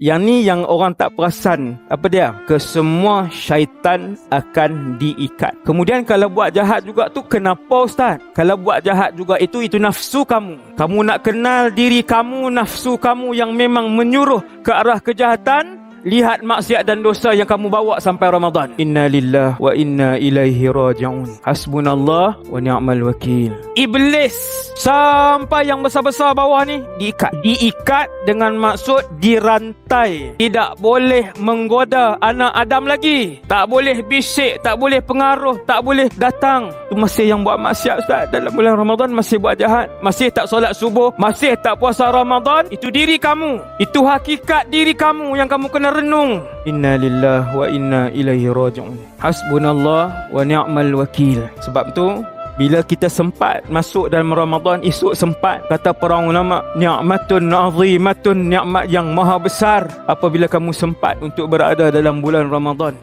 Yang ni yang orang tak perasan. Apa dia? Kesemua syaitan akan diikat. Kemudian kalau buat jahat juga tu, kenapa Ustaz? Kalau buat jahat juga itu nafsu kamu. Kamu nak kenal diri kamu, nafsu kamu yang memang menyuruh ke arah kejahatan. Lihat maksiat dan dosa yang kamu bawa sampai Ramadan. Inna lillahi wa inna ilaihi raji'un. Hasbunallah wa ni'mal wakil. Iblis sampai yang besar-besar bawah ni diikat. Diikat dengan maksud dirantai. Tidak boleh menggoda anak Adam lagi. Tak boleh bisik, tak boleh pengaruh, tak boleh datang. Itu masih yang buat maksiat Ustaz. Dalam bulan Ramadan masih buat jahat, masih tak solat subuh, masih tak puasa Ramadan. Itu diri kamu. Itu hakikat diri kamu yang kamu kena renung. Inna lillahi wa inna ilaihi raji'un. Hasbunallah wa ni'mal wakil. Sebab tu bila kita sempat masuk dalam Ramadan, esok sempat, kata para ulama, ni'matun azimatun, nikmat yang maha besar apabila kamu sempat untuk berada dalam bulan Ramadan.